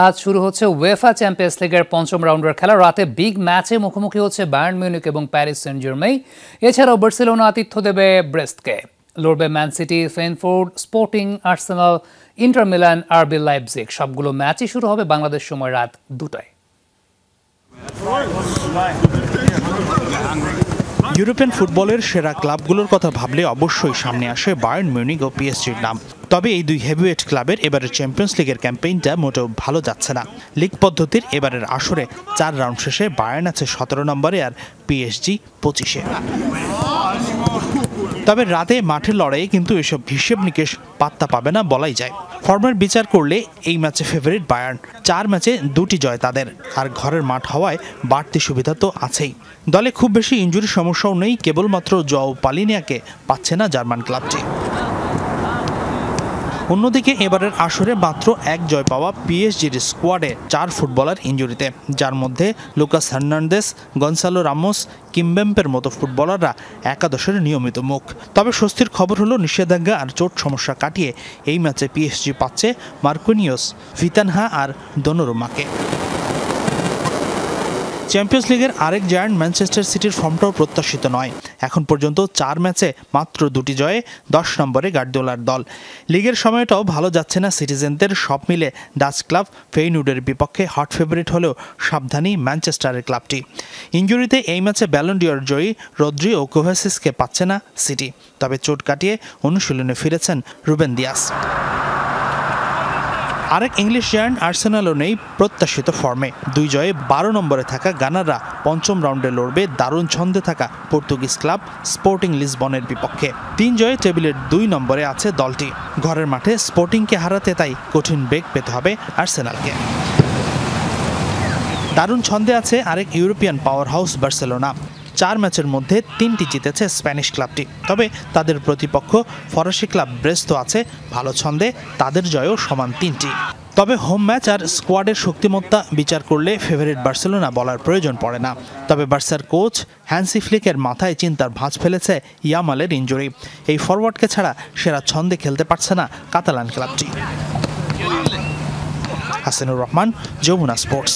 আজ শুরু হচ্ছে উয়েফা চ্যাম্পিয়ন্স লিগের পঞ্চম রাউন্ডের খেলা। রাতে বিগ ম্যাচে মুখোমুখি হচ্ছে বায়ার্ন মিউনিখ এবং প্যারিস সেন্ট জার্মেই। এছাড়াও বার্সেলোনা আতিথ্য দেবে ব্রেস্টকে। লড়বে man city, Frankfurt, sporting, Arsenal, inter Milan, আরবি লাইপজিগ। সবগুলো ম্যাচই শুরু হবে বাংলাদেশ সময় রাত 2টায়। ইউরোপিয়ান ফুটবলের সেরা ক্লাবগুলোর কথা ভাবলে অবশ্যই সামনে আসে বায়ার্ন মিউনিখ ও পিএসজির নাম। তবে এই দুই হেভিওয়েট ক্লাবের এবারের চ্যাম্পিয়ন্স লিগের ক্যাম্পেইনটা মোটেও ভালো যাচ্ছে না। লিগ পদ্ধতির এবারের আসরে 4 রাউন্ড শেষে বায়ার্ন আছে 17 নম্বরে আর পিএসজি 25-এ। তবে রাতে মাঠের লড়াইয়ে কিন্তু এসব হিসেব নিকেশ পাত্তা পাবে না বলাই যায়। ফর্মের বিচার করলে এই ম্যাচে ফেভারিট বায়ার্ন। 4 ম্যাচে 2টি জয় তাদের, আর ঘরের মাঠ হওয়ায় বাড়তি সুবিধা তো আছেই। দলে খুব বেশি ইনজুরি সমস্যাও নেই, কেবলমাত্র জও পালিনিয়াকে পাচ্ছে না জার্মান ক্লাবটি। অন্যদিকে এবারের আসরে মাত্র 1 জয় পাওয়া পিএসজির স্কোয়াডে 4 ফুটবলার ইনজুরিতে, যার মধ্যে লুকাস হার্নান্দেজ, গনসালো রামোস, কিমবেম্পের মতো ফুটবলাররা একাদশের নিয়মিত মুখ। তবে স্বস্তির খবর হলো নিষেধাজ্ঞা আর চোট সমস্যা কাটিয়ে এই ম্যাচে পিএসজি পাচ্ছে মার্কুনিওস, ভিতানহা আর দোনোরুমাকে। চ্যাম্পিয়ন্স লিগের আরেক জায়ান্ট ম্যানচেস্টার সিটির ফর্মটাও প্রত্যাশিত নয়। এখন পর্যন্ত 4 ম্যাচে মাত্র 2টি জয়ে 10 নম্বরে গার্দিওলার দল। লিগের সময়টাও ভালো যাচ্ছে না সিটিজেনদের। সব মিলে ডাচ ক্লাব ফেইনুডের বিপক্ষে হট ফেভারিট হলেও সাবধানী ম্যানচেস্টারের ক্লাবটি। ইনজুরিতে এই ম্যাচে ব্যালন ডি'র জয়ী রদ্রি ও কোভাসিসকে পাচ্ছে না সিটি। তবে চোট কাটিয়ে অনুশীলনে ফিরেছেন রুবেন দিয়াস। আরেক ইংলিশ জায়ান্ট আর্সেনালও নেই প্রত্যাশিত ফর্মে। 2 জয়ে 12 নম্বরে থাকা গানাররা পঞ্চম রাউন্ডে লড়বে দারুণ ছন্দে থাকা পর্তুগিজ ক্লাব স্পোর্টিং লিসবনের বিপক্ষে। 3 জয়ে টেবিলের 2 নম্বরে আছে দলটি। ঘরের মাঠে স্পোর্টিংকে হারাতে তাই কঠিন বেগ পেতে হবে আর্সেনালকে। দারুণ ছন্দে আছে আরেক ইউরোপিয়ান পাওয়ার হাউস বার্সেলোনা। 4 ম্যাচের মধ্যে 3টি জিতেছে স্প্যানিশ ক্লাবটি। তবে তাদের প্রতিপক্ষ ফরাসি ক্লাব ব্রেস্তো আছে ভালো ছন্দে, তাদের জয়ও সমান 3টি। তবে হোম ম্যাচ আর স্কোয়াডের শক্তিমত্তা বিচার করলে ফেভারিট বার্সেলোনা বলার প্রয়োজন পড়ে না। তবে বার্সার কোচ হ্যান্সি ফ্লিকের মাথায় চিন্তার ভাঁজ ফেলেছে ইয়ামালের ইনজুরি। এই ফরওয়ার্ডকে ছাড়া সেরা ছন্দে খেলতে পারছে না কাতালান ক্লাবটি। হাসানুর রহমান, যমুনা স্পোর্টস।